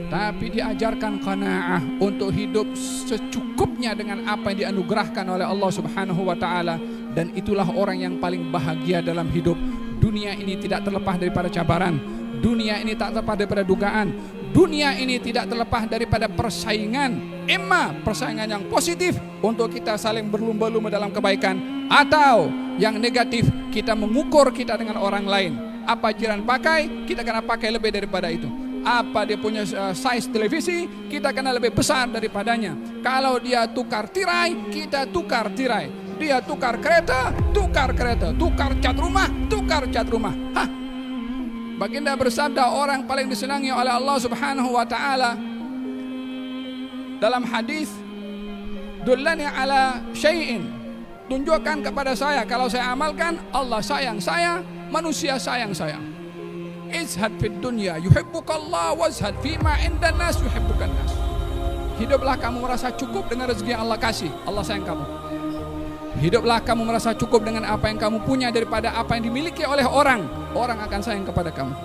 tapi diajarkan qanaah untuk hidup secukupnya dengan apa yang dianugerahkan oleh Allah Subhanahu wa taala, dan itulah orang yang paling bahagia dalam hidup. Dunia ini tidak terlepas daripada cabaran, dunia ini tak terlepas daripada dugaan, dunia ini tidak terlepas daripada persaingan. Imma persaingan yang positif untuk kita saling berlumba-lumba dalam kebaikan, atau yang negatif kita mengukur kita dengan orang lain. Apa jiran pakai, kita kena pakai lebih daripada itu. Apa dia punya size televisi, kita kena lebih besar daripadanya. Kalau dia tukar tirai, kita tukar tirai. Dia tukar kereta, tukar kereta. Tukar cat rumah, tukar cat rumah. Hah? Baginda bersabda, orang paling disenangi oleh Allah Subhanahu wa taala dalam hadis, dullani ala syai'in, tunjukkan kepada saya, kalau saya amalkan Allah sayang saya, manusia sayang saya. Izhad fid dunya yuhibbukallah, wazhad fima indan nas yuhibbukan nas. Hiduplah kamu merasa cukup dengan rezeki yang Allah kasih, Allah sayang kamu. Hiduplah kamu merasa cukup dengan apa yang kamu punya daripada apa yang dimiliki oleh orang, orang akan sayang kepada kamu.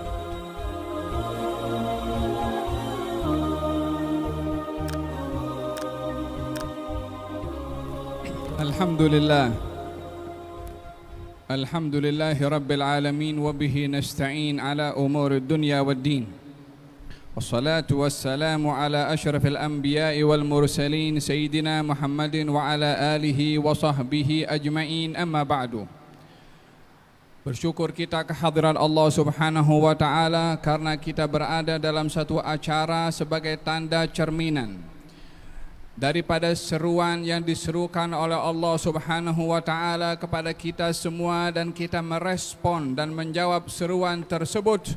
Alhamdulillah, alhamdulillahi rabbil alamin, wa bihi nasta'in ala umuri dunya wad din. Wassalatu wassalamu ala asyrafil anbiya'i wal mursalin sayyidina Muhammadin wa ala alihi wa sahbihi ajma'in, amma ba'du. Bersyukur kita kehadiran Allah Subhanahu wa taala karena kita berada dalam satu acara sebagai tanda cerminan daripada seruan yang diserukan oleh Allah Subhanahu wa taala kepada kita semua, dan kita merespon dan menjawab seruan tersebut.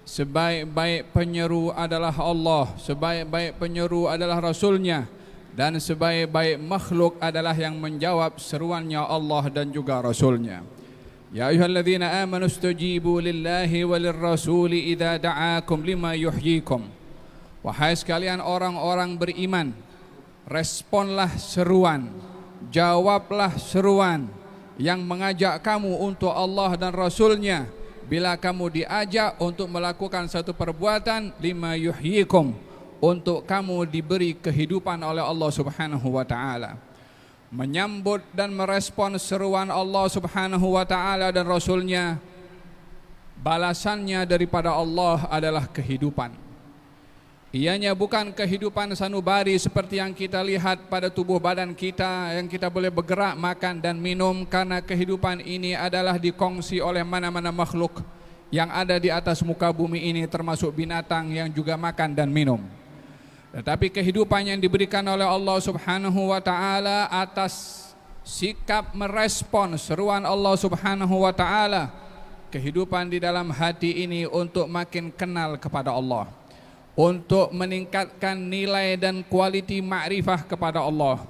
Sebaik-baik penyeru adalah Allah, sebaik-baik penyeru adalah Rasulnya, dan sebaik-baik makhluk adalah yang menjawab seruannya Allah dan juga Rasulnya. Ya ayyuhalladzina amanu istajibu lillahi walirrasuli idza da'akum lima yuhyikum. Wahai sekalian orang-orang beriman, responlah seruan, jawablah seruan yang mengajak kamu untuk Allah dan Rasulnya. Bila kamu diajak untuk melakukan satu perbuatan, lima yuhyikum, untuk kamu diberi kehidupan oleh Allah Subhanahu wa taala. Menyambut dan merespon seruan Allah Subhanahu wa taala dan Rasulnya, balasannya daripada Allah adalah kehidupan. Ianya bukan kehidupan sanubari seperti yang kita lihat pada tubuh badan kita, yang kita boleh bergerak, makan dan minum, karena kehidupan ini adalah dikongsi oleh mana-mana makhluk yang ada di atas muka bumi ini, termasuk binatang yang juga makan dan minum. Tetapi kehidupan yang diberikan oleh Allah Subhanahu wa taala atas sikap merespon seruan Allah Subhanahu wa taala, kehidupan di dalam hati ini untuk makin kenal kepada Allah, untuk meningkatkan nilai dan kualiti makrifah kepada Allah,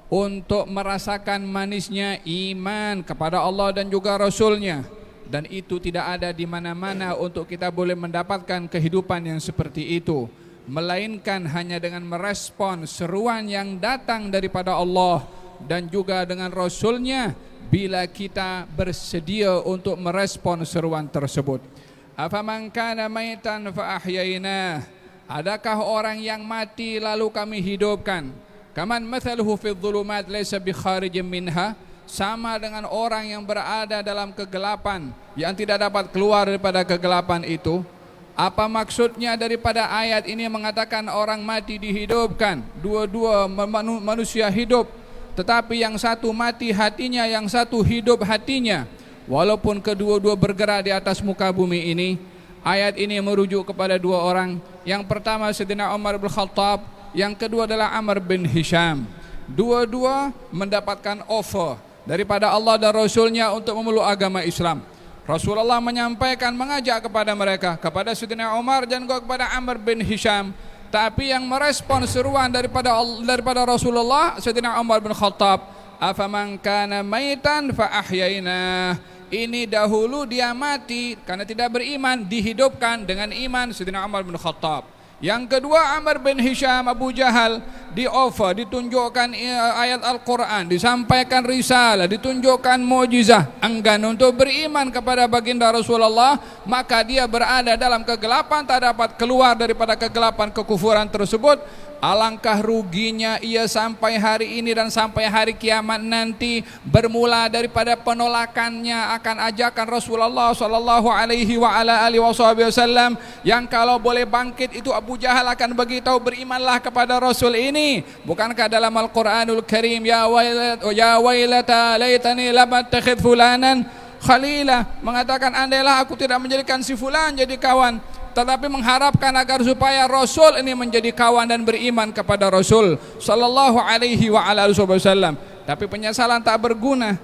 untuk merasakan manisnya iman kepada Allah dan juga Rasulnya. Dan itu tidak ada di mana-mana untuk kita boleh mendapatkan kehidupan yang seperti itu, melainkan hanya dengan merespon seruan yang datang daripada Allah dan juga dengan Rasulnya, bila kita bersedia untuk merespon seruan tersebut. Afaman kana maitan fa ahyainah, adakah orang yang mati lalu kami hidupkan? Kaman mathaluhu fi dhulumat laysa bi kharijin minha, sama dengan orang yang berada dalam kegelapan yang tidak dapat keluar daripada kegelapan itu. Apa maksudnya daripada ayat ini mengatakan orang mati dihidupkan? Dua-dua manusia hidup, tetapi yang satu mati hatinya, yang satu hidup hatinya. Walaupun kedua-dua bergerak di atas muka bumi ini, ayat ini merujuk kepada dua orang. Yang pertama Sayyidina Umar bin Khattab, yang kedua adalah Amr bin Hisham. Dua-dua mendapatkan offer daripada Allah dan Rasulnya untuk memeluk agama Islam. Rasulullah menyampaikan, mengajak kepada mereka, kepada Sayyidina Umar dan juga kepada Amr bin Hisham. Tapi yang merespon seruan daripada Rasulullah, Sayyidina Umar bin Khattab. Afaman kana maitan fa ahyainah. Ini dahulu dia mati karena tidak beriman, dihidupkan dengan iman, Sayyidina Umar bin Khattab. Yang kedua Amr bin Hisham, Abu Jahal, di offer, ditunjukkan ayat Al-Quran, disampaikan risalah, ditunjukkan mukjizat, enggan untuk beriman kepada baginda Rasulullah, maka dia berada dalam kegelapan, tak dapat keluar daripada kegelapan kekufuran tersebut. Alangkah ruginya ia sampai hari ini dan sampai hari kiamat nanti, bermula daripada penolakannya akan ajakan Rasulullah sallallahu alaihi wa ala alihi wasallam, yang kalau boleh bangkit itu Abu Jahal akan beritahu berimanlah kepada Rasul ini. Bukankah dalam Al-Quranul Karim, ya wailata laitani lam attakhidh fulanan khalila, mengatakan andailah aku tidak menjadikan si fulan jadi kawan, tetapi mengharapkan agar supaya Rasul ini menjadi kawan dan beriman kepada Rasul sallallahu alaihi wa ala alihi wasallam. Tapi penyesalan tak berguna,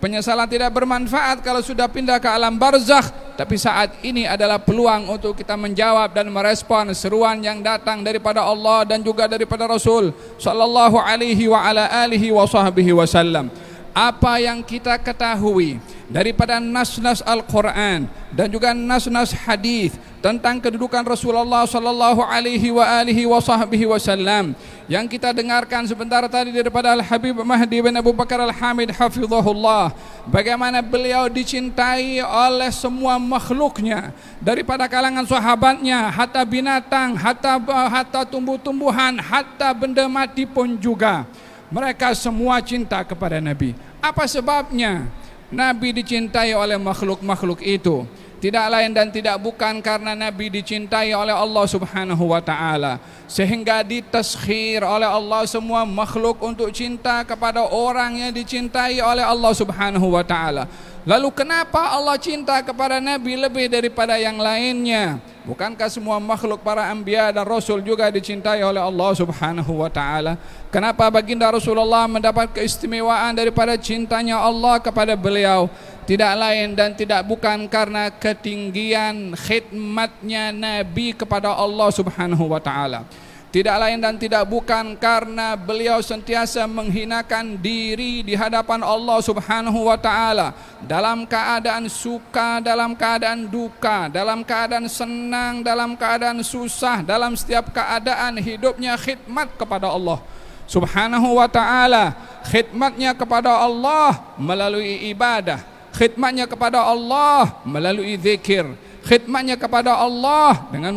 penyesalan tidak bermanfaat kalau sudah pindah ke alam barzakh. Tapi saat ini adalah peluang untuk kita menjawab dan merespon seruan yang datang daripada Allah dan juga daripada Rasul sallallahu alaihi wa ala alihi wasallam. Apa yang kita ketahui daripada nas-nas Al-Quran dan juga nas-nas hadis tentang kedudukan Rasulullah sallallahu alaihi wa alihi wasallam, yang kita dengarkan sebentar tadi daripada Al-Habib Mahdi bin Abu Bakar Al-Hamid hafizahullah, bagaimana beliau dicintai oleh semua makhluknya, daripada kalangan sahabatnya, hatta binatang, hatta tumbuh-tumbuhan, hatta benda mati pun juga mereka semua cinta kepada Nabi. Apa sebabnya Nabi dicintai oleh makhluk-makhluk itu? Tidak lain dan tidak bukan karena Nabi dicintai oleh Allah Subhanahu wa ta'ala, sehingga ditaskhir oleh Allah semua makhluk untuk cinta kepada orang yang dicintai oleh Allah Subhanahu wa ta'ala. Lalu kenapa Allah cinta kepada Nabi lebih daripada yang lainnya? Bukankah semua makhluk, para anbiya dan rasul juga dicintai oleh Allah Subhanahu wa ta'ala? Kenapa baginda Rasulullah mendapat keistimewaan daripada cintanya Allah kepada beliau? Tidak lain dan tidak bukan karena ketinggian khidmatnya Nabi kepada Allah Subhanahu wa ta'ala. Tidak lain dan tidak bukan karena beliau sentiasa menghinakan diri di hadapan Allah Subhanahu wa ta'ala, dalam keadaan suka, dalam keadaan duka, dalam keadaan senang, dalam keadaan susah, dalam setiap keadaan hidupnya khidmat kepada Allah Subhanahu wa ta'ala. Khidmatnya kepada Allah melalui ibadah, khidmatnya kepada Allah melalui zikir, khidmatnya kepada Allah dengan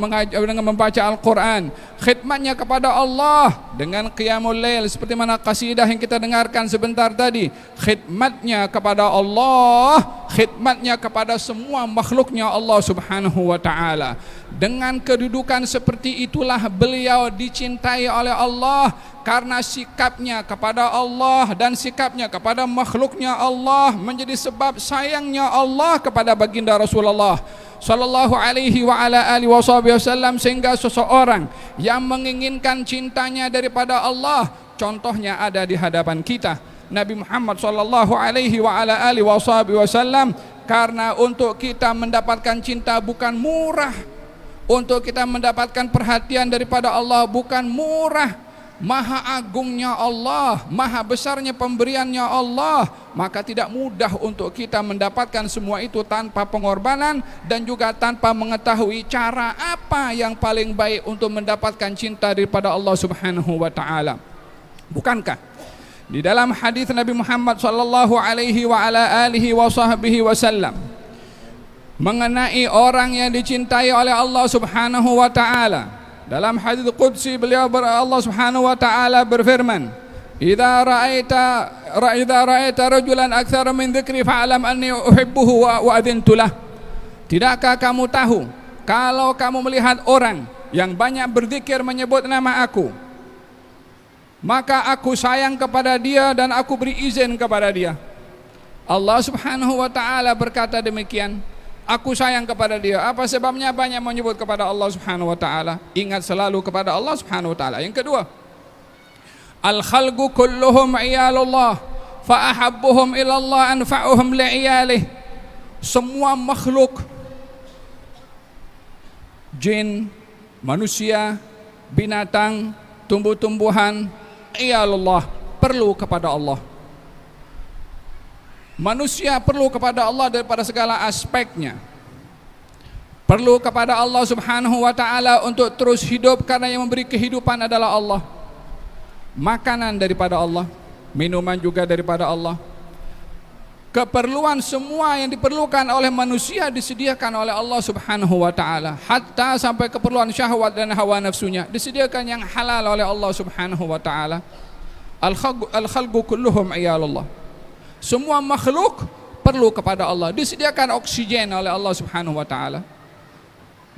membaca Al-Quran, khidmatnya kepada Allah dengan qiyamul lail seperti mana qasidah yang kita dengarkan sebentar tadi, khidmatnya kepada Allah, khidmatnya kepada semua makhluknya Allah Subhanahu wa ta'ala. Dengan kedudukan seperti itulah beliau dicintai oleh Allah, karena sikapnya kepada Allah dan sikapnya kepada makhluknya Allah menjadi sebab sayangnya Allah kepada baginda Rasulullah sallallahu alaihi wa ala alihi wasallam, sehingga seseorang yang menginginkan cintanya daripada Allah, contohnya ada di hadapan kita, Nabi Muhammad sallallahu alaihi wa ala alihi wasallam. Karena untuk kita mendapatkan cinta bukan murah, untuk kita mendapatkan perhatian daripada Allah bukan murah. Maha agungnya Allah, maha besarnya pemberiannya Allah, maka tidak mudah untuk kita mendapatkan semua itu tanpa pengorbanan dan juga tanpa mengetahui cara apa yang paling baik untuk mendapatkan cinta daripada Allah Subhanahu wa ta'ala. Bukankah di dalam hadis Nabi Muhammad sallallahu alaihi wa ala alihi wasallam mengenai orang yang dicintai oleh Allah Subhanahu wa ta'ala, dalam hadis qudsi beliau Allah Subhanahu wa ta'ala berfirman, "Idza ra'aita rajulan aktsara min dzikri fa'lam anni uhibbuhu wa adzintu lah." Tidakkah kamu tahu, kalau kamu melihat orang yang banyak berzikir menyebut nama aku, maka aku sayang kepada dia dan aku beri izin kepada dia. Allah Subhanahu wa ta'ala berkata demikian, aku sayang kepada dia. Apa sebabnya? Banyak menyebut kepada Allah Subhanahu wa ta'ala. Ingat selalu kepada Allah Subhanahu wa ta'ala. Yang kedua, al-khalqu kulluhum iyalullah fa ahabbuhum ilallah anfa'uhum li'iyalih. Semua makhluk, jin, manusia, binatang, tumbuh-tumbuhan, iyalullah, perlu kepada Allah. Manusia perlu kepada Allah daripada segala aspeknya. Perlu kepada Allah Subhanahu wa ta'ala untuk terus hidup, karena yang memberi kehidupan adalah Allah. makanan daripada Allah, minuman juga daripada Allah. Keperluan semua yang diperlukan oleh manusia disediakan oleh Allah Subhanahu wa taala, hatta sampai keperluan syahwat dan hawa nafsunya disediakan yang halal oleh Allah Subhanahu wa taala. Al-khalqu kulluhum iyalullah. Semua makhluk perlu kepada Allah. Disediakan oksigen oleh Allah Subhanahu wa taala.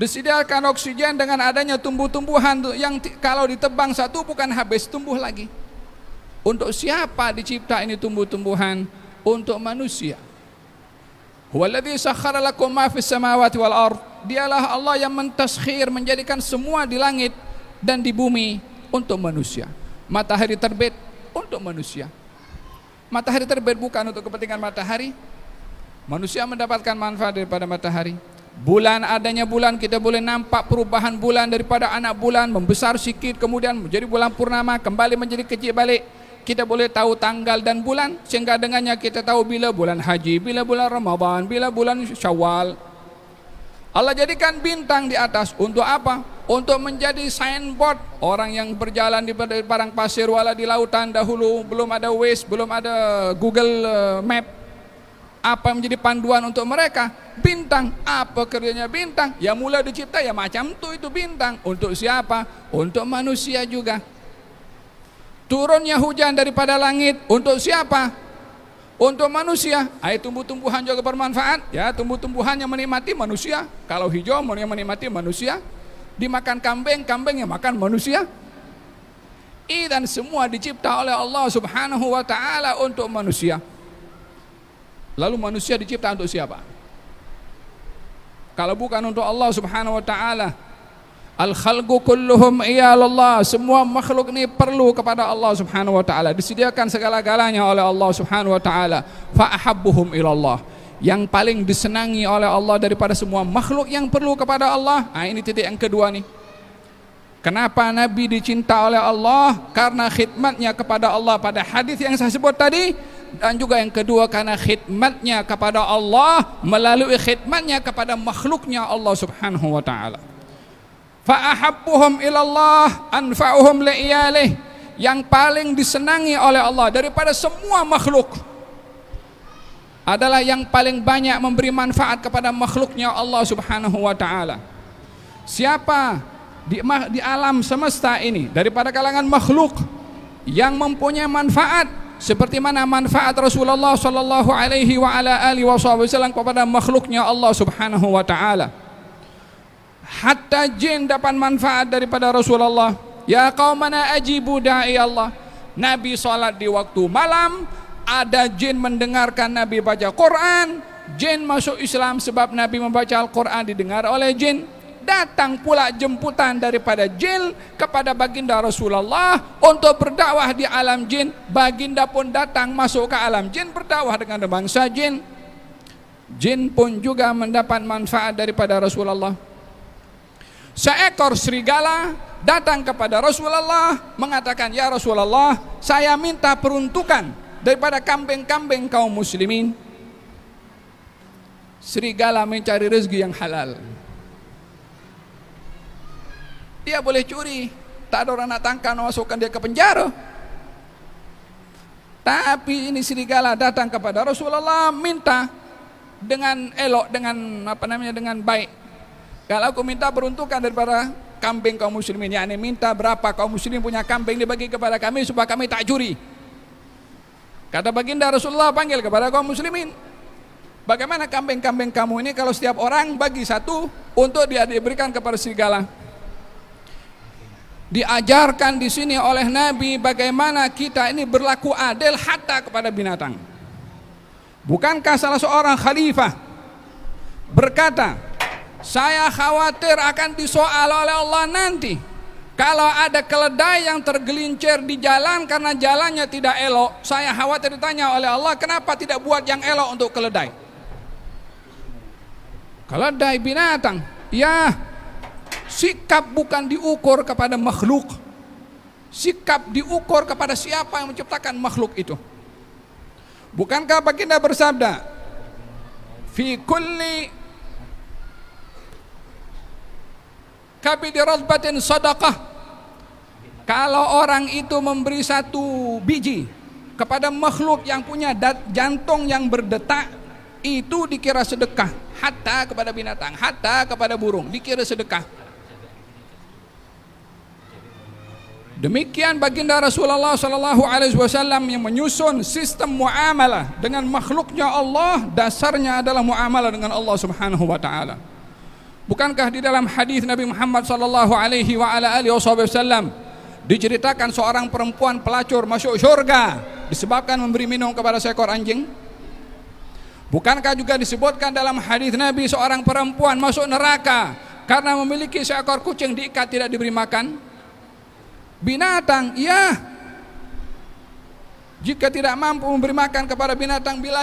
Disediakan oksigen dengan adanya tumbuh-tumbuhan yang kalau ditebang satu bukan habis, tumbuh lagi. Untuk siapa dicipta ini tumbuh-tumbuhan? Untuk manusia. Huwallazi sakhkhara lakum ma fis samawati wal ard. Dialah Allah yang mentaskhir, menjadikan semua di langit dan di bumi untuk manusia. Matahari terbit untuk manusia. Matahari terbit bukan untuk kepentingan matahari. Manusia mendapatkan manfaat daripada matahari. Bulan, adanya bulan, kita boleh nampak perubahan bulan daripada anak bulan membesar sikit, kemudian menjadi bulan purnama, kembali menjadi kecil balik. Kita boleh tahu tanggal dan bulan, sehingga dengannya kita tahu bila bulan haji, bila bulan Ramadan, bila bulan Syawal. Allah jadikan bintang di atas untuk apa? Untuk menjadi signboard. Orang yang berjalan di padang pasir wala di lautan dahulu, belum ada Waze, belum ada Google Map. Apa menjadi panduan untuk mereka? Bintang. Apa kerjanya bintang? Ya mula dicipta ya macam itu bintang. Untuk siapa? Untuk manusia juga. Turunnya hujan daripada langit untuk siapa? Untuk manusia. Air tumbuh-tumbuhan juga bermanfaat. Ya, tumbuh-tumbuhan yang menikmati manusia. Kalau hijau yang menikmati manusia. Dimakan kambing, kambing yang makan manusia. Dan semua dicipta oleh Allah Subhanahu wa taala untuk manusia. Lalu manusia dicipta untuk siapa? Kalau bukan untuk Allah Subhanahu wa taala. Al-khalqu kulluhum iyalullah. Semua makhluk ini perlu kepada Allah Subhanahu wa taala. Disediakan segala-galanya oleh Allah Subhanahu wa taala. Fa ahabbuhum ilallah. Yang paling disenangi oleh Allah daripada semua makhluk yang perlu kepada Allah. Ini titik yang kedua nih. Kenapa Nabi dicinta oleh Allah? Karena khidmatnya kepada Allah pada hadis yang saya sebut tadi. Dan juga yang kedua karena khidmatnya kepada Allah melalui khidmatnya kepada makhluknya Allah Subhanahu wa taala. Fa ahabbuhum ilallah anfa'uhum li'iyalih. Yang paling disenangi oleh Allah daripada semua makhluk adalah yang paling banyak memberi manfaat kepada makhluknya Allah Subhanahu wa taala. Siapa di alam semesta ini daripada kalangan makhluk yang mempunyai manfaat seperti mana manfaat Rasulullah sallallahu alaihi wa ala alihi wasallam kepada makhluknya Allah Subhanahu wa taala. Hatta jin dapat manfaat daripada Rasulullah. Ya qaumana ajibu da'i Allah. Nabi salat di waktu malam, ada jin mendengarkan Nabi baca Quran. Jin masuk Islam sebab Nabi membaca Al-Quran didengar oleh jin. Datang pula jemputan daripada jin kepada baginda Rasulullah untuk berdakwah di alam jin. Baginda pun datang masuk ke alam jin berdakwah dengan bangsa jin. Jin pun juga mendapat manfaat daripada Rasulullah. Seekor serigala datang kepada Rasulullah mengatakan, ya Rasulullah, saya minta peruntukan daripada kambing-kambing kaum muslimin. Serigala mencari rezeki yang halal. Dia boleh curi, tak ada orang nak tangkap, masukkan dia ke penjara. Tapi ini serigala datang kepada Rasulullah minta dengan elok, dengan baik. Kalau aku minta peruntukan daripada kambing kaum muslimin, yakni minta berapa kaum muslimin punya kambing dibagi kepada kami supaya kami tak curi. Kata baginda Rasulullah panggil kepada kaum muslimin, bagaimana kambing-kambing kamu ini kalau setiap orang bagi satu untuk diberikan kepada serigala. Diajarkan di sini oleh Nabi bagaimana kita ini berlaku adil hatta kepada binatang. Bukankah salah seorang khalifah berkata, saya khawatir akan disoal oleh Allah nanti kalau ada keledai yang tergelincir di jalan karena jalannya tidak elok. Saya khawatir ditanya oleh Allah, kenapa tidak buat yang elok untuk keledai? Keledai binatang. Ya, sikap bukan diukur kepada makhluk. Sikap diukur kepada siapa yang menciptakan makhluk itu. Bukankah baginda bersabda, fi kulli kabidi razbatin sadaqah, Kalau orang itu memberi satu biji kepada makhluk yang punya jantung yang berdetak, itu dikira sedekah. Hatta kepada binatang, hatta kepada burung, dikira sedekah. Demikian baginda Rasulullah sallallahu alaihi wasallam yang menyusun sistem muamalah dengan makhluknya Allah, dasarnya adalah muamalah dengan Allah Subhanahu wa taala. Bukankah di dalam hadis Nabi Muhammad sallallahu alaihi wa ala alihi wasallam diceritakan seorang perempuan pelacur masuk surga disebabkan memberi minum kepada seekor anjing? Bukankah juga disebutkan dalam hadis Nabi seorang perempuan masuk neraka karena memiliki seekor kucing diikat tidak diberi makan? Binatang, ya, jika tidak mampu memberi makan kepada binatang, biarlah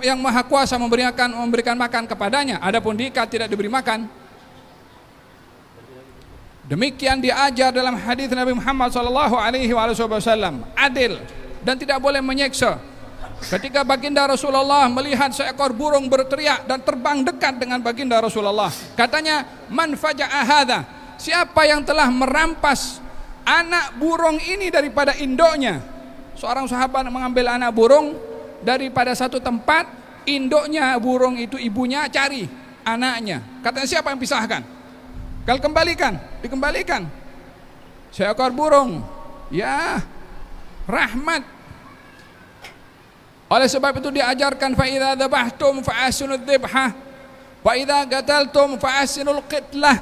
yang maha kuasa memberikan makan kepadanya. Adapun diikat tidak diberi makan. Demikian diajar dalam hadis Nabi Muhammad sallallahu alaihi wasallam, adil dan tidak boleh menyiksa. Ketika baginda Rasulullah melihat seekor burung berteriak dan terbang dekat dengan baginda Rasulullah, katanya, man faja'a hadza, siapa yang telah merampas anak burung ini daripada induknya? Seorang sahabat mengambil anak burung daripada satu tempat, induknya burung itu ibunya cari anaknya. Katanya, siapa yang pisahkan? Kalau dikembalikan. Seekor burung, ya, rahmat. Oleh sebab itu diajarkan, fa idza dzabhtum fa ahsinudz dzibhah wa idza qataltum fa ahsinul qitlah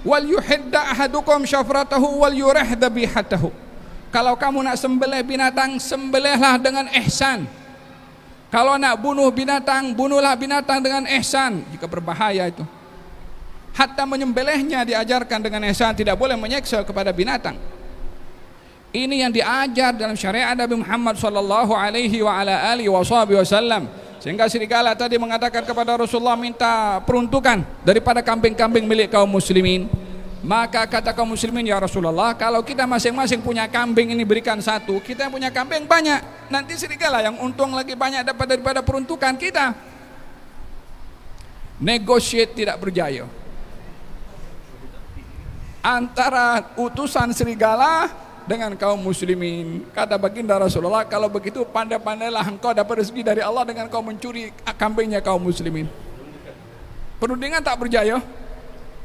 wal yuhidda ahadukum syafratahu wal yurih dhabihatahu. Kalau kamu nak sembelih binatang, sembelihlah dengan ihsan. Kalau nak bunuh binatang, bunuhlah binatang dengan ihsan. Jika berbahaya itu, hatta menyembelihnya diajarkan dengan ihsan, tidak boleh menyiksa kepada binatang. Ini yang diajar dalam syariat Nabi Muhammad sallallahu alaihi wa ala alihi wasallam. Sehingga serigala tadi mengatakan kepada Rasulullah, minta peruntukan daripada kambing-kambing milik kaum muslimin. Maka kata kaum muslimin, ya Rasulullah, kalau kita masing-masing punya kambing ini berikan satu, kita punya kambing banyak, nanti serigala yang untung lagi banyak dapat daripada peruntukan kita. Negotiate tidak berjaya antara utusan serigala dengan kaum muslimin. Kata baginda Rasulullah, kalau begitu pandai-pandailah engkau dapat rezeki dari Allah dengan kau mencuri kambingnya kaum muslimin. Perundingan tak berjaya,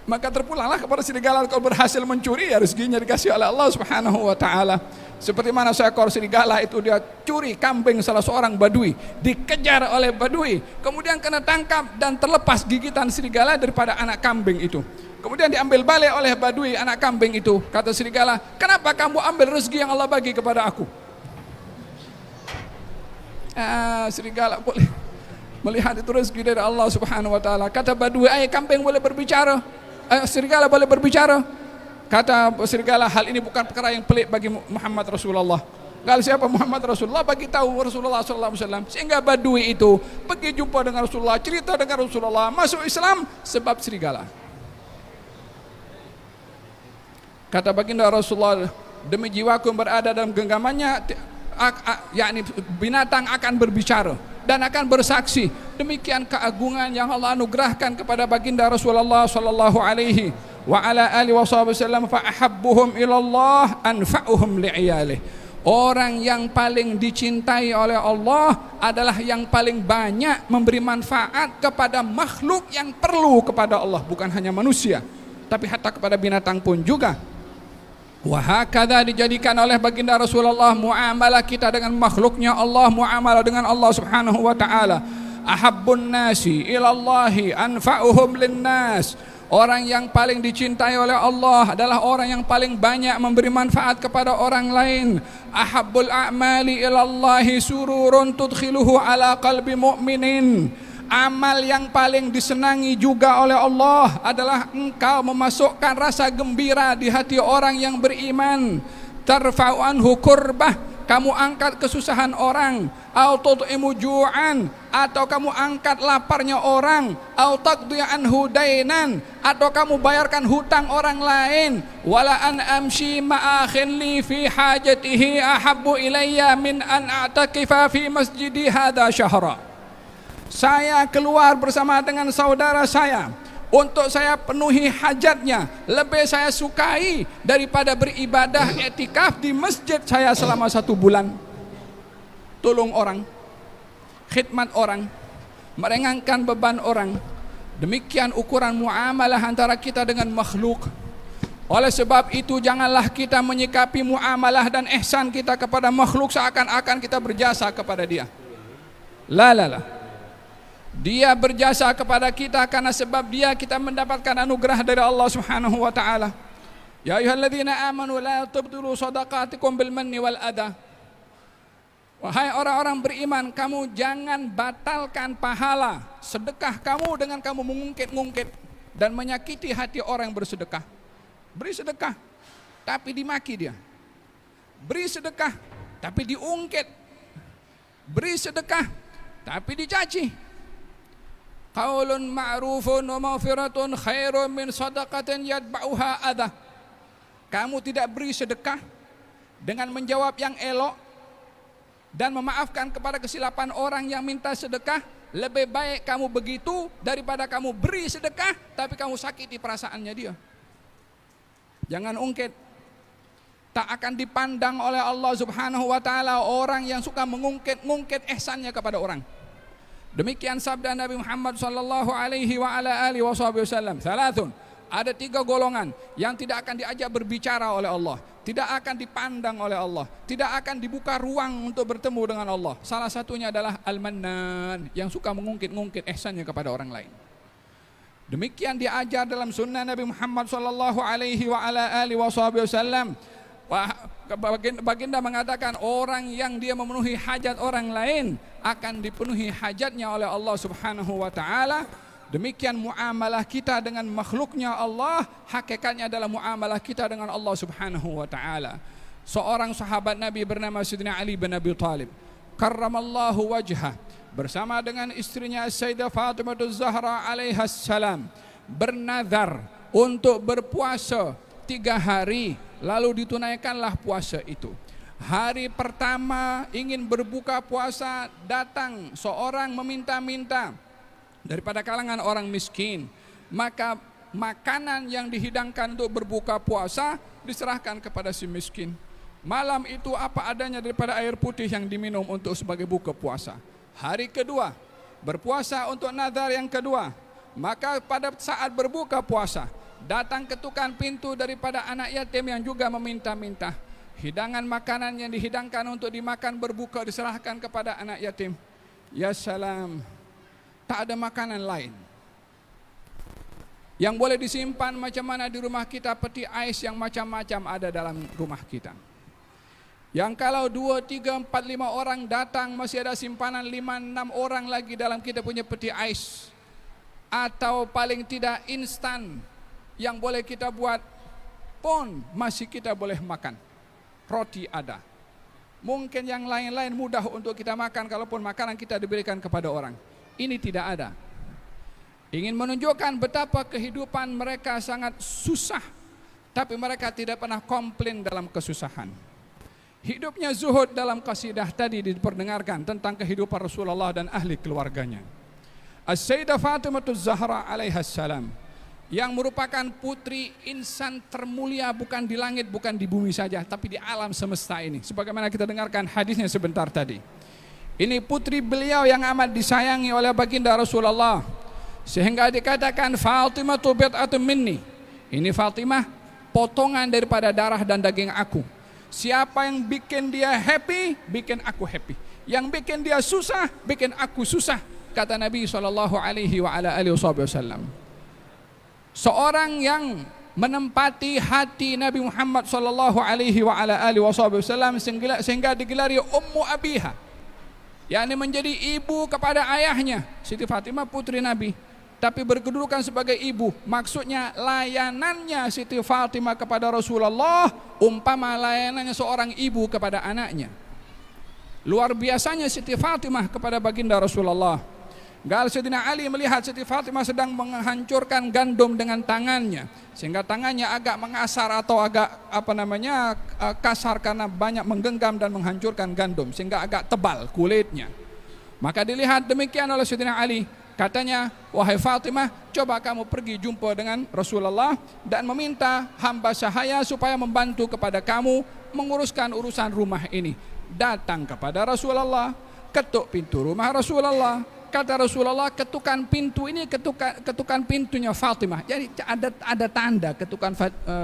maka terpulanglah kepada serigala. Kau berhasil mencuri, ya rezekinya dikasih oleh Allah Subhanahu wa taala. Seperti mana seekor serigala itu, dia curi kambing salah seorang badui, dikejar oleh badui, kemudian kena tangkap dan terlepas gigitan serigala daripada anak kambing itu. Kemudian diambil balik oleh badui anak kambing itu. Kata serigala, kenapa kamu ambil rezeki yang Allah bagi kepada aku? Serigala boleh melihat itu rezeki dari Allah Subhanahu wa taala. Kata badui, kambing boleh berbicara, serigala boleh berbicara. Kata serigala, hal ini bukan perkara yang pelik bagi Muhammad Rasulullah. Kalau siapa Muhammad Rasulullah, bagi tahu Rasulullah sallallahu alaihi wasallam. Sehingga badui itu pergi jumpa dengan Rasulullah, cerita dengan Rasulullah, masuk Islam sebab serigala. Kata baginda Rasulullah, demi jiwaku yang berada dalam genggamannya, yakni binatang akan berbicara dan akan bersaksi. Demikian keagungan yang Allah anugerahkan kepada baginda Rasulullah sallallahu alaihi wa ala alihi wasallam. Fa ahabbuhum ilallah anfa'uhum li'iyalih. Orang yang paling dicintai oleh Allah adalah yang paling banyak memberi manfaat kepada makhluk yang perlu kepada Allah, bukan hanya manusia, tapi hatta kepada binatang pun juga. Wahakadha dijadikan oleh baginda Rasulullah muamalah kita dengan makhluknya Allah, muamalah dengan Allah Subhanahu wa taala. Ahabbun nasi ilallahi anfa'uhum linnas. Orang yang paling dicintai oleh Allah adalah orang yang paling banyak memberi manfaat kepada orang lain. Ahabbul a'mali ilallahi sururun tudkhiluhu ala qalbi mu'minin. Amal yang paling disenangi juga oleh Allah adalah engkau memasukkan rasa gembira di hati orang yang beriman. Tarfa'u anhu kurbah, kamu angkat kesusahan orang. Au tud'imu ju'an, atau kamu angkat laparnya orang. Au taqdi anhu dainan, atau kamu bayarkan hutang orang lain. Wala an amshi ma'akhin li fi hajatihi ahabbu ilayya min an a'takifa fi masjidi hadha syahra. Saya keluar bersama dengan saudara saya untuk saya penuhi hajatnya, lebih saya sukai daripada beribadah etikaf di masjid saya selama 1 bulan. Tolong orang, khidmat orang, meringankan beban orang. Demikian ukuran muamalah antara kita dengan makhluk. Oleh sebab itu janganlah kita menyikapi muamalah dan ihsan kita kepada makhluk seakan-akan kita berjasa kepada dia. La. Dia berjasa kepada kita karena sebab dia kita mendapatkan anugerah dari Allah Subhanahu wa taala. Ya ayyuhalladzina amanu la tubtilu shadaqatikum bil manni wal adha. Wahai orang-orang beriman, kamu jangan batalkan pahala sedekah kamu dengan kamu mengungkit-ungkit dan menyakiti hati orang yang bersedekah. Beri sedekah tapi dimaki dia. Beri sedekah tapi diungkit. Beri sedekah tapi dicaci. Qaulun ma'rufun wa maghfiratun khairun min shadaqatin yatba'uha adha. Kamu tidak beri sedekah dengan menjawab yang elok dan memaafkan kepada kesilapan orang yang minta sedekah, lebih baik kamu begitu daripada kamu beri sedekah tapi kamu sakiti perasaannya dia. Jangan ungkit. Tak akan dipandang oleh Allah Subhanahu wa taala orang yang suka mengungkit-ungkit ihsannya kepada orang. Demikian sabda Nabi Muhammad sallallahu alaihi wa ala alihi wasallam. Salatun, ada 3 golongan yang tidak akan diajak berbicara oleh Allah, tidak akan dipandang oleh Allah, tidak akan dibuka ruang untuk bertemu dengan Allah. Salah satunya adalah al-mannan, yang suka mengungkit-ungkit ihsannya kepada orang lain. Demikian diajar dalam sunnah Nabi Muhammad sallallahu alaihi wa ala alihi wasallam. Baginda mengatakan orang yang dia memenuhi hajat orang lain akan dipenuhi hajatnya oleh Allah Subhanahu wa taala. Demikian muamalah kita dengan makhluknya Allah, hakikatnya adalah muamalah kita dengan Allah Subhanahu wa taala. Seorang sahabat Nabi bernama Sayyidina Ali bin Abi Thalib karramallahu wajhah bersama dengan istrinya Sayyidah Fatimah Az-Zahra alaiha salam bernazar untuk berpuasa 3 hari, lalu ditunaikanlah puasa itu. Hari pertama ingin berbuka puasa, datang seorang meminta-minta daripada kalangan orang miskin, maka makanan yang dihidangkan untuk berbuka puasa diserahkan kepada si miskin. Malam itu apa adanya daripada air putih yang diminum untuk sebagai buka puasa. Hari kedua berpuasa untuk nazar yang kedua, maka pada saat berbuka puasa datang ketukan pintu daripada anak yatim yang juga meminta-minta. Hidangan makanan yang dihidangkan untuk dimakan berbuka diserahkan kepada anak yatim. Ya salam, tak ada makanan lain yang boleh disimpan macam mana di rumah kita, peti ais yang macam-macam ada dalam rumah kita. Yang kalau 2, 3, 4, 5 orang datang masih ada simpanan 5, 6 orang lagi dalam kita punya peti ais. Atau paling tidak instan yang boleh kita buat pun masih kita boleh makan. Roti ada. Mungkin yang lain-lain mudah untuk kita makan kalaupun makanan kita diberikan kepada orang. Ini tidak ada. Ingin menunjukkan betapa kehidupan mereka sangat susah, tapi mereka tidak pernah komplain dalam kesusahan. Hidupnya zuhud dalam qasidah tadi diperdengarkan tentang kehidupan Rasulullah dan ahli keluarganya. As-Sayyidah Fatimah Az-Zahra alaiha salam, yang merupakan putri insan termulia bukan di langit, bukan di bumi saja, tapi di alam semesta ini. Sebagaimana kita dengarkan hadisnya sebentar tadi. Ini putri beliau yang amat disayangi oleh baginda Rasulullah, sehingga dikatakan Fatimah bid'atun minni. Ini Fatimah potongan daripada darah dan daging aku. Siapa yang bikin dia happy, bikin aku happy. Yang bikin dia susah, bikin aku susah, kata Nabi SAW. Seorang yang menempati hati Nabi Muhammad SAW sehingga digelari Ummu Abiha, yakni menjadi ibu kepada ayahnya. Siti Fatimah putri Nabi, tapi berkedudukan sebagai ibu. Maksudnya layanannya Siti Fatimah kepada Rasulullah umpama layanannya seorang ibu kepada anaknya. Luar biasanya Siti Fatimah kepada baginda Rasulullah. Gal Sayyidina Ali melihat Siti Fatimah sedang menghancurkan gandum dengan tangannya, sehingga tangannya agak mengasar atau agak kasar karena banyak menggenggam dan menghancurkan gandum, sehingga agak tebal kulitnya. Maka dilihat demikian oleh Sayyidina Ali, Katanya, wahai Fatimah, coba kamu pergi jumpa dengan Rasulullah dan meminta hamba sahaya supaya membantu kepada kamu menguruskan urusan rumah ini. Datang kepada Rasulullah, ketuk pintu rumah Rasulullah. Kata Rasulullah, ketukan pintu ini ketukan pintunya Fatimah. Jadi ada tanda ketukan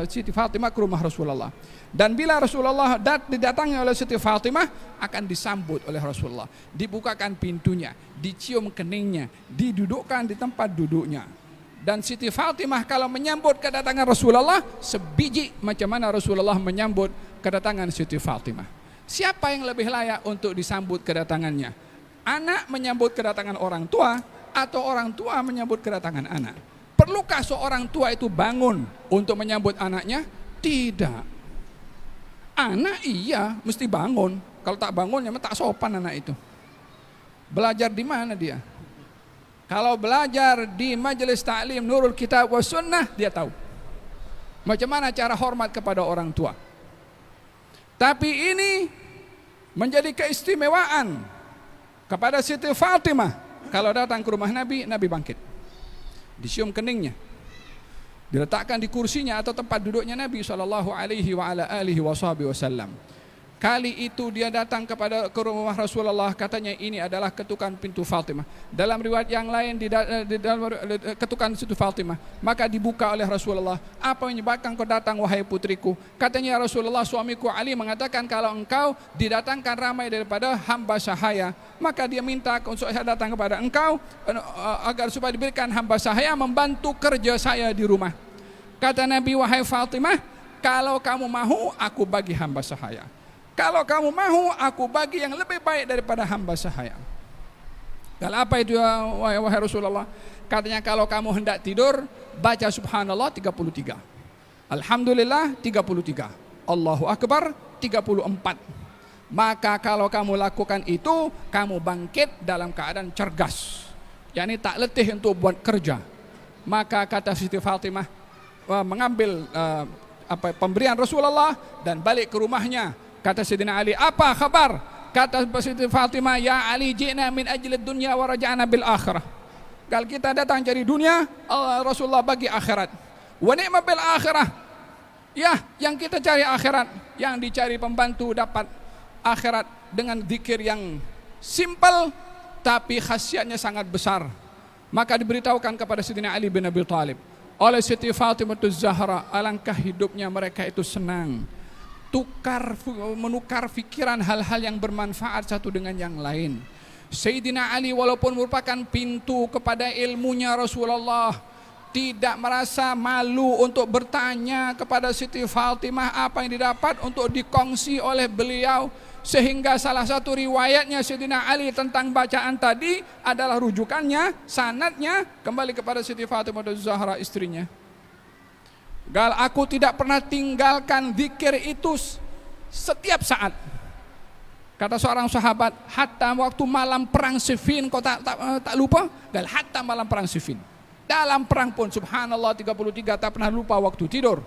Siti Fatimah ke rumah Rasulullah. Dan bila Rasulullah didatangi oleh Siti Fatimah, akan disambut oleh Rasulullah. Dibukakan pintunya, dicium keningnya, didudukkan di tempat duduknya. Dan Siti Fatimah kalau menyambut kedatangan Rasulullah, sebiji macam mana Rasulullah menyambut kedatangan Siti Fatimah. Siapa yang lebih layak untuk disambut kedatangannya? Anak menyambut kedatangan orang tua atau orang tua menyambut kedatangan anak? Perlukah seorang tua itu bangun untuk menyambut anaknya? Tidak. Anak iya mesti bangun. Kalau tak bangun ya tak sopan anak itu. Belajar di mana dia? Kalau belajar di majelis ta'lim Nurul Kitab wa Sunnah, dia tahu macam mana cara hormat kepada orang tua. Tapi ini menjadi keistimewaan kepada Siti Fatimah. Kalau datang ke rumah Nabi, Nabi bangkit, dicium keningnya, diletakkan di kursinya atau tempat duduknya Nabi SAW. Kali itu dia datang ke rumah Rasulullah, katanya ini adalah ketukan pintu Fatimah. Dalam riwayat yang lain di dalam ketukan Siti Fatimah, maka dibuka oleh Rasulullah. Apa yang menyebabkan kau datang wahai putriku? Katanya Rasulullah, suamiku Ali mengatakan kalau engkau didatangkan ramai daripada hamba sahaya, maka dia minta untuk saya datang kepada engkau agar supaya diberikan hamba sahaya membantu kerja saya di rumah. Kata Nabi, wahai Fatimah, kalau kamu mahu aku bagi hamba sahaya. Kalau kamu mahu, aku bagi yang lebih baik daripada hamba sahaya. Kalau apa itu wahai Rasulullah? Katanya kalau kamu hendak tidur, baca subhanallah 33. Alhamdulillah 33. Allahu Akbar 34. Maka kalau kamu lakukan itu, kamu bangkit dalam keadaan cergas. yakni tak letih untuk buat kerja. Maka kata Siti Fatimah mengambil pemberian Rasulullah dan balik ke rumahnya. Kata Sayyidina Ali, apa kabar? Kata Siti Fatimah, ya Ali, ji'na min ajli dunya wa raja'na bil akhirah. Kalau kita datang cari dunia, Rasulullah bagi akhirat. Wa ni'ma bil akhirah. Ya, yang kita cari akhirat, yang dicari pembantu dapat akhirat dengan zikir yang simpel tapi khasiatnya sangat besar. Maka diberitahukan kepada Sayyidina Ali bin Abi Thalib oleh Siti Fatimah Zahra, alangkah hidupnya mereka itu senang, menukar fikiran hal-hal yang bermanfaat satu dengan yang lain. Sayyidina Ali walaupun merupakan pintu kepada ilmunya Rasulullah, tidak merasa malu untuk bertanya kepada Siti Fatimah apa yang didapat untuk dikongsi oleh beliau. Sehingga salah satu riwayatnya Sayyidina Ali tentang bacaan tadi adalah rujukannya, sanadnya kembali kepada Siti Fatimah Zahra, istrinya. Gal, aku tidak pernah tinggalkan zikir itu setiap saat. Kata seorang sahabat, hatta waktu malam perang Siffin, kau tak lupa? Gal, hatta malam perang Siffin. Dalam perang pun subhanallah 33 tak pernah lupa waktu tidur.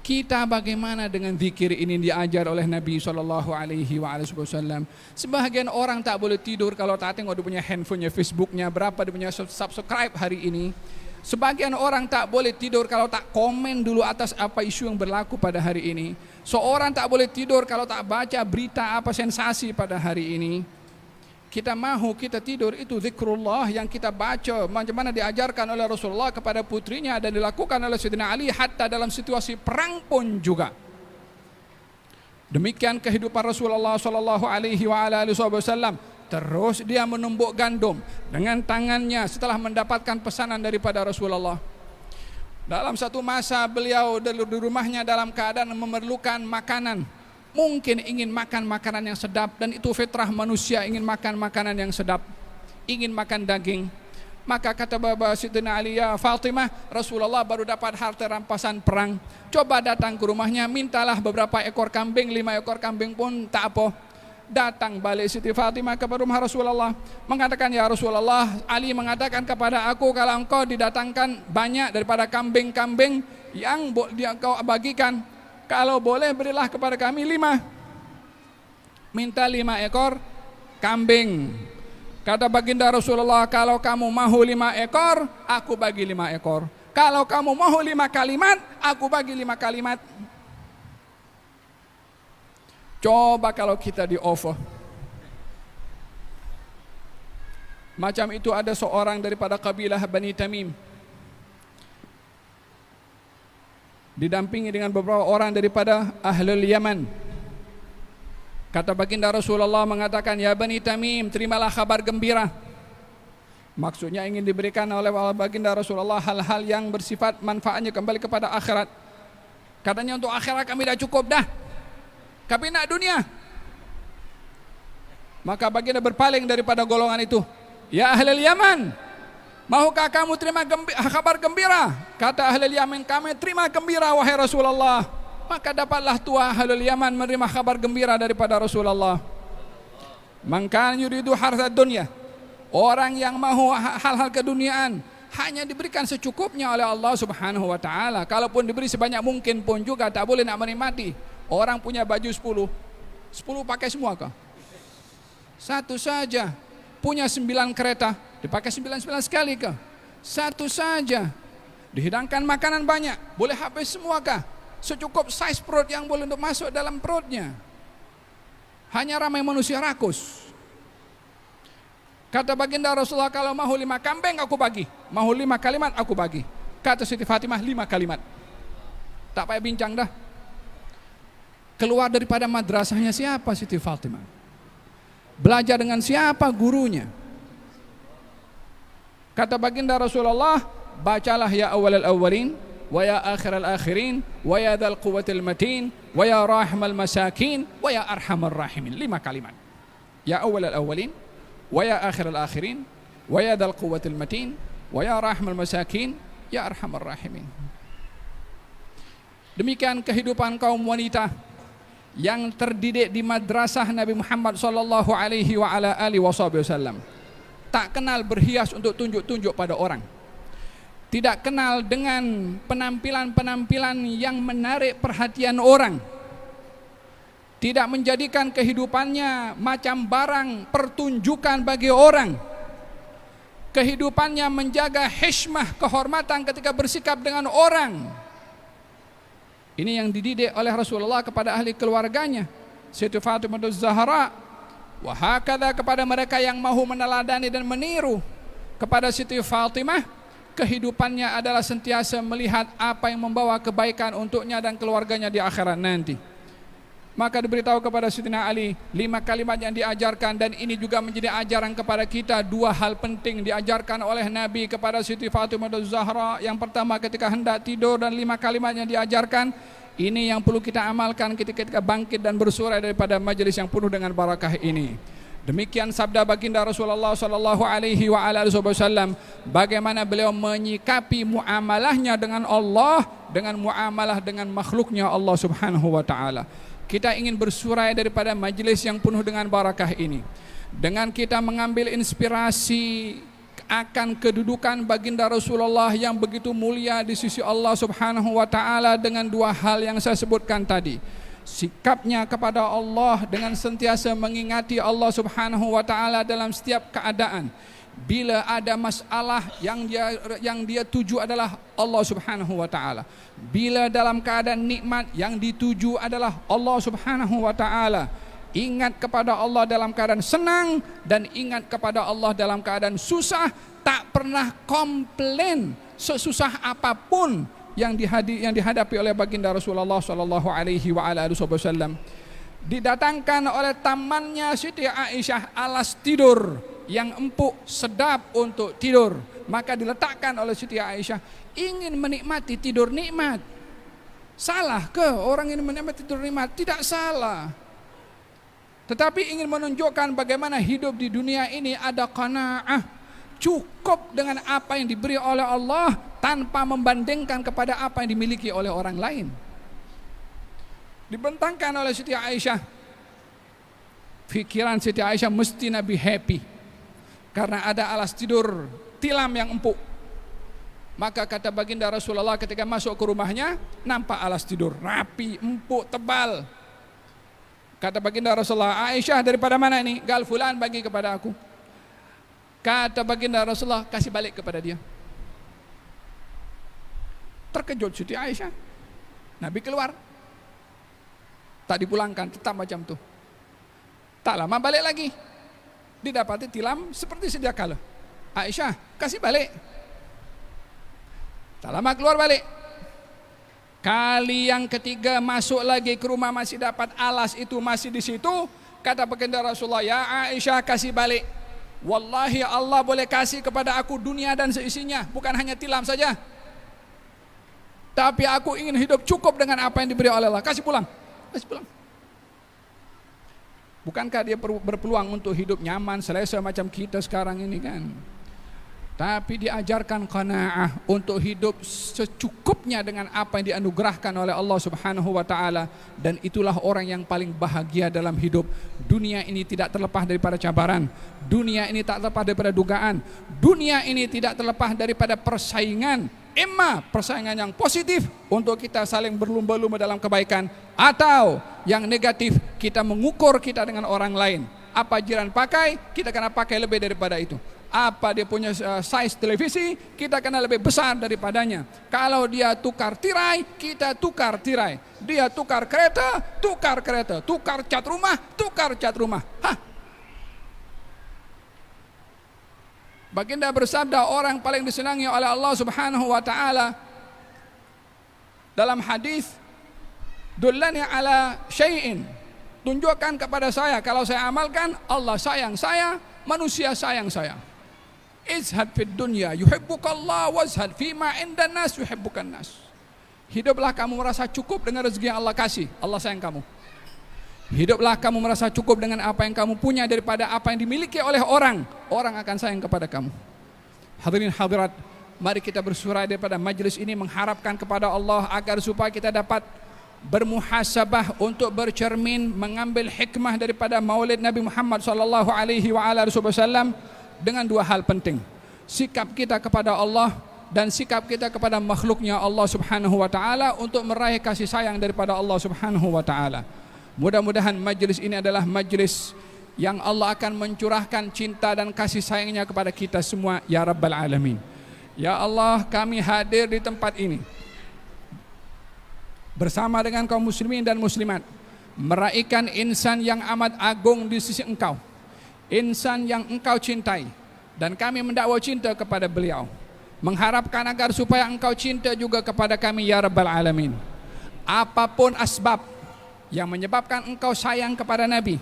Kita bagaimana dengan zikir ini diajar oleh Nabi SAW. Sebahagian orang tak boleh tidur kalau tak tengok dia punya handphonenya, Facebooknya, berapa dia punya subscribe hari ini. Sebagian orang tak boleh tidur kalau tak komen dulu atas apa isu yang berlaku pada hari ini. Seorang tak boleh tidur kalau tak baca berita apa sensasi pada hari ini. Kita mahu kita tidur itu zikrullah yang kita baca, macam mana diajarkan oleh Rasulullah kepada putrinya dan dilakukan oleh Sayyidina Ali hatta dalam situasi perang pun juga. Demikian kehidupan Rasulullah SAW. Terus dia menumbuk gandum dengan tangannya setelah mendapatkan pesanan daripada Rasulullah. Dalam satu masa beliau di rumahnya dalam keadaan memerlukan makanan. Mungkin ingin makan makanan yang sedap, dan itu fitrah manusia, ingin makan makanan yang sedap, ingin makan daging. Maka kata Bapa Sayyidina Ali, ya Fatimah, Rasulullah baru dapat harta rampasan perang, coba datang ke rumahnya, mintalah beberapa ekor kambing, 5 ekor kambing pun tak apa. Datang balik Siti Fatimah ke rumah Rasulullah, mengatakan, ya Rasulullah, Ali mengatakan kepada aku kalau engkau didatangkan banyak daripada kambing-kambing yang kau bagikan, kalau boleh berilah kepada kami 5. Minta 5 ekor kambing. Kata baginda Rasulullah, kalau kamu mahu 5 ekor, aku bagi 5 ekor. Kalau kamu mahu 5 kalimat, aku bagi 5 kalimat. Coba kalau kita di offer. Macam itu ada seorang daripada kabilah Bani Tamim, didampingi dengan beberapa orang daripada Ahlul Yaman. Kata baginda Rasulullah mengatakan, ya Bani Tamim, terimalah kabar gembira. Maksudnya ingin diberikan oleh baginda Rasulullah hal-hal yang bersifat manfaatnya kembali kepada akhirat. Katanya untuk akhirat kami dah cukup dah, kami nak dunia. Maka baginda berpaling daripada golongan itu. Ya Ahlul Yaman, mahukah kamu terima kabar gembira? Kata Ahlul Yaman, kami terima gembira wahai Rasulullah. Maka dapatlah tua Ahlul Yaman menerima kabar gembira daripada Rasulullah. Man kana yuridu harthad dunya, orang yang mahu hal-hal keduniaan hanya diberikan secukupnya oleh Allah Subhanahu wa taala. Kalaupun diberi sebanyak mungkin pun juga tak boleh nak menikmati. Orang punya baju 10 pakai semua kah? Satu saja. Punya 9 kereta, dipakai 9 sekali kah? Satu saja. Dihidangkan makanan banyak, boleh habis semua kah? Secukup size perut yang boleh untuk masuk dalam perutnya. Hanya ramai manusia rakus. Kata baginda Rasulullah, kalau mahu 5 kambing aku bagi, mahu 5 kalimat aku bagi. Kata Siti Fatimah, 5 kalimat. Tak payah bincang dah. Keluar daripada madrasahnya siapa Siti Fatimah? Belajar dengan siapa gurunya? Kata baginda Rasulullah, bacalah ya awal al-awwalin, wa ya akhir al-akhirin, wa ya dzal quwwatil matin, wa ya rahmal masakin, wa ya arhamar rahimin. 5 kalimat. Ya awal al-awwalin, wa ya akhir al-akhirin, wa ya dzal quwwatil matin, wa ya rahmal masakin, ya arhamar rahimin. Demikian kehidupan kaum wanita yang terdidik di madrasah Nabi Muhammad sallallahu alaihi wa ala alihi wasallam. Tak kenal berhias untuk tunjuk-tunjuk pada orang. Tidak kenal dengan penampilan-penampilan yang menarik perhatian orang. Tidak menjadikan kehidupannya macam barang pertunjukan bagi orang. Kehidupannya menjaga hishmah, kehormatan ketika bersikap dengan orang. Ini yang dididik oleh Rasulullah kepada ahli keluarganya, Siti Fatimah Az-Zahra. Wa hakadha kepada mereka yang mahu meneladani dan meniru kepada Siti Fatimah, kehidupannya adalah sentiasa melihat apa yang membawa kebaikan untuknya dan keluarganya di akhirat nanti. Maka diberitahu kepada Sayyidina Ali 5 kalimat yang diajarkan, dan ini juga menjadi ajaran kepada kita. 2 hal penting diajarkan oleh Nabi kepada Siti Fatimah Az-Zahra. Yang pertama ketika hendak tidur, dan 5 kalimat yang diajarkan ini yang perlu kita amalkan ketika bangkit dan bersurai daripada majelis yang penuh dengan barakah ini. Demikian sabda baginda Rasulullah sallallahu alaihi wa ala alihi wasallam, bagaimana beliau menyikapi muamalahnya dengan Allah, dengan muamalah dengan makhluknya Allah Subhanahu wa taala. Kita ingin bersurai daripada majelis yang penuh dengan barakah ini dengan kita mengambil inspirasi akan kedudukan baginda Rasulullah yang begitu mulia di sisi Allah Subhanahu wa taala dengan 2 hal yang saya sebutkan tadi. Sikapnya kepada Allah dengan sentiasa mengingati Allah Subhanahu wa taala dalam setiap keadaan. Bila ada masalah yang dia tuju adalah Allah Subhanahu wa taala. Bila dalam keadaan nikmat yang dituju adalah Allah Subhanahu wa taala. Ingat kepada Allah dalam keadaan senang dan ingat kepada Allah dalam keadaan susah. Tak pernah komplain sesusah apapun yang dihadapi oleh baginda Rasulullah sallallahu alaihi wa ala alihi wasallam. Didatangkan oleh tamannya Siti Aisyah alas tidur yang empuk sedap untuk tidur, maka diletakkan oleh Siti Aisyah. Ingin menikmati tidur nikmat. Salah ke orang ingin menikmati tidur nikmat? Tidak salah. Tetapi ingin menunjukkan bagaimana hidup di dunia ini ada qanaah, cukup dengan apa yang diberi oleh Allah tanpa membandingkan kepada apa yang dimiliki oleh orang lain. Dibentangkan oleh Siti Aisyah, pikiran Siti Aisyah mesti Nabi happy karena ada alas tidur tilam yang empuk. Maka kata baginda Rasulullah ketika masuk ke rumahnya, nampak alas tidur rapi, empuk, tebal. Kata baginda Rasulullah, Aisyah daripada mana ini? Gal fulan bagi kepada aku. Kata baginda Rasulullah, kasih balik kepada dia. Terkejut Siti Aisyah. Nabi keluar, tak dipulangkan, tetap macam tu. Tak lama balik lagi, didapati tilam seperti sedia kala. Aisyah, kasih balik. Tak lama keluar balik. Kali yang ketiga masuk lagi ke rumah, masih dapat alas itu masih di situ. Kata baginda Rasulullah, ya Aisyah, kasih balik. Wallahi Allah boleh kasih kepada aku dunia dan seisinya, bukan hanya tilam saja. Tapi aku ingin hidup cukup dengan apa yang diberi oleh Allah. Kasih pulang, kasih pulang. Bukankah dia berpeluang untuk hidup nyaman, selesa macam kita sekarang ini kan? Tapi diajarkan qanaah untuk hidup secukupnya dengan apa yang dianugerahkan oleh Allah Subhanahu wa taala, dan itulah orang yang paling bahagia dalam hidup. Dunia ini tidak terlepas daripada cabaran, dunia ini tak terlepas daripada dugaan, dunia ini tidak terlepas daripada persaingan. Imma persaingan yang positif untuk kita saling berlumba-lumba dalam kebaikan, atau yang negatif kita mengukur kita dengan orang lain. Apa jiran pakai, kita kena pakai lebih daripada itu. Apa dia punya size televisi, kita kena lebih besar daripadanya. Kalau dia tukar tirai, kita tukar tirai. Dia tukar kereta, tukar kereta. Tukar cat rumah, tukar cat rumah. Baginda bersabda, orang paling disenangi oleh Allah Subhanahu wa taala dalam hadis, dullani ala syai'in, tunjukkan kepada saya, kalau saya amalkan Allah sayang saya, manusia sayang saya. Izhad fid dunya yuhibbukallah, wazhad fima indan nas yuhibbukan nas. Hiduplah kamu merasa cukup dengan rezeki yang Allah kasih, Allah sayang kamu. Hiduplah kamu merasa cukup dengan apa yang kamu punya daripada apa yang dimiliki oleh orang, orang akan sayang kepada kamu. Hadirin hadirat, mari kita bersurai daripada majlis ini mengharapkan kepada Allah agar supaya kita dapat bermuhasabah, untuk bercermin, mengambil hikmah daripada maulid Nabi Muhammad sallallahu alaihi wasallam dengan dua hal penting. Sikap kita kepada Allah dan sikap kita kepada makhluknya Allah Subhanahu wa taala untuk meraih kasih sayang daripada Allah Subhanahu wa taala. Mudah-mudahan majlis ini adalah majlis yang Allah akan mencurahkan cinta dan kasih sayangnya kepada kita semua, ya Rabbal Alamin. Ya Allah, kami hadir di tempat ini bersama dengan kaum muslimin dan muslimat, meraihkan insan yang amat agung di sisi Engkau, insan yang Engkau cintai, dan kami mendakwa cinta kepada beliau, mengharapkan agar supaya Engkau cinta juga kepada kami, ya Rabbal Alamin. Apapun asbab yang menyebabkan Engkau sayang kepada Nabi,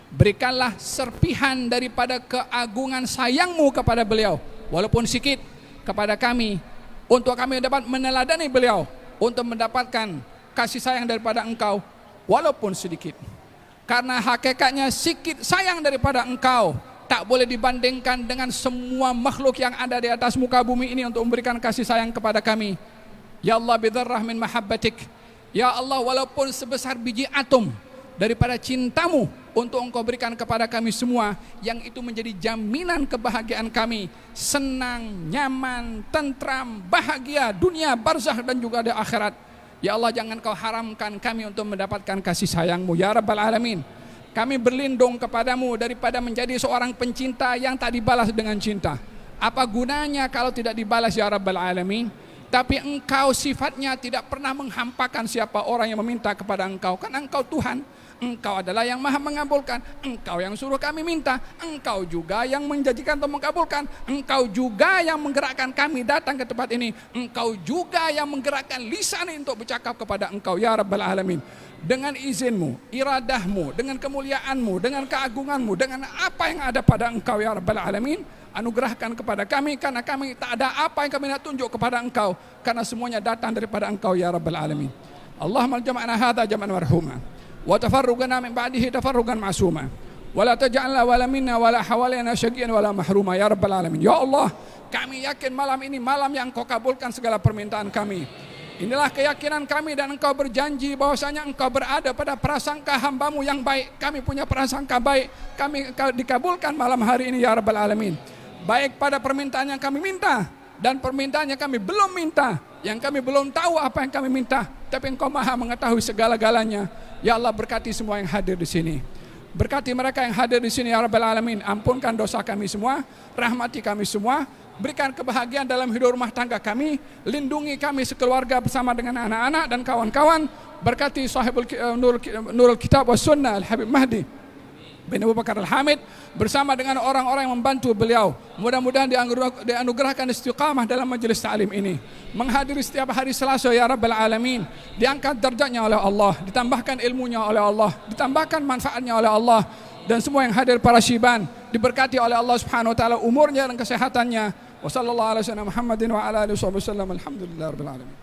berikanlah serpihan daripada keagungan sayangmu kepada beliau, walaupun sedikit, kepada kami, untuk kami dapat meneladani beliau, untuk mendapatkan kasih sayang daripada Engkau walaupun sedikit. Karena hakikatnya sikit sayang daripada Engkau tak boleh dibandingkan dengan semua makhluk yang ada di atas muka bumi ini untuk memberikan kasih sayang kepada kami. Ya Allah, bidzarrah min mahabbatik, ya Allah, walaupun sebesar biji atom daripada cintamu untuk Engkau berikan kepada kami semua, yang itu menjadi jaminan kebahagiaan kami, senang, nyaman, tentram, bahagia dunia, barzakh dan juga di akhirat. Ya Allah, jangan Kau haramkan kami untuk mendapatkan kasih sayang-Mu, ya Rabbal Alamin. Kami berlindung kepadamu daripada menjadi seorang pencinta yang tak dibalas dengan cinta. Apa gunanya kalau tidak dibalas, ya Rabbal Alamin? Tapi Engkau sifatnya tidak pernah menghampakan siapa orang yang meminta kepada Engkau, karena Engkau Tuhan. Engkau adalah yang maha mengabulkan. Engkau yang suruh kami minta, Engkau juga yang menjanjikan untuk mengabulkan, Engkau juga yang menggerakkan kami datang ke tempat ini, Engkau juga yang menggerakkan lisan untuk bercakap kepada Engkau, ya Rabbal Alamin. Dengan izinmu, iradahmu, dengan kemuliaanmu, dengan keagunganmu, dengan apa yang ada pada Engkau, ya Rabbal Alamin, anugerahkan kepada kami, karena kami tak ada apa yang kami nak tunjuk kepada Engkau, karena semuanya datang daripada Engkau, ya Rabbal Alamin. Allahumma jama'na hadha jam'an marhuma, wa tafarruqana min ba'dihi tafarruqan ma'suma, wa la taj'alna wala minna wala hawalina syaqiyan wala mahruma, ya Rabbal Alamin. Ya Allah, kami yakin malam ini malam yang Engkau kabulkan segala permintaan kami. Inilah keyakinan kami, dan Engkau berjanji bahwasanya Engkau berada pada prasangka hamba-Mu yang baik. Kami punya prasangka baik, kami dikabulkan malam hari ini, ya Rabbal Alamin. Baik pada permintaan yang kami minta dan permintaan yang kami belum minta, yang kami belum tahu apa yang kami minta, tapi Engkau maha mengetahui segala-galanya. Ya Allah, berkati semua yang hadir di sini. Berkati mereka yang hadir di sini ya Rabbal Alamin. Ampunkan dosa kami semua, rahmati kami semua, berikan kebahagiaan dalam hidup rumah tangga kami, lindungi kami sekeluarga bersama dengan anak-anak dan kawan-kawan. Berkati sahibul Nurul Kitab was Sunnah Al-Habib Mahdi bin Abu Bakar Al-Hamid bersama dengan orang-orang yang membantu beliau. Mudah-mudahan dianugerahkan istiqamah dalam majelis ta'lim ini, menghadiri setiap hari Selasa ya Rabbal Alamin, diangkat derajatnya oleh Allah, ditambahkan ilmunya oleh Allah, ditambahkan manfaatnya oleh Allah, dan semua yang hadir para syiban diberkati oleh Allah Subhanahu wa taala umurnya dan kesehatannya. Wassallallahu ala sayyidina Muhammadin wa ala alihi wasallam. Alhamdulillahirabbil alamin.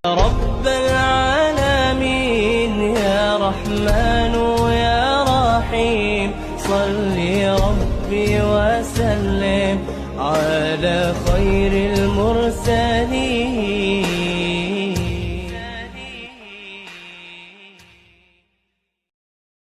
Rabbal alamin ya Rahman ya Rahim, salli Rabbi wa sallim ala khairil mursalin.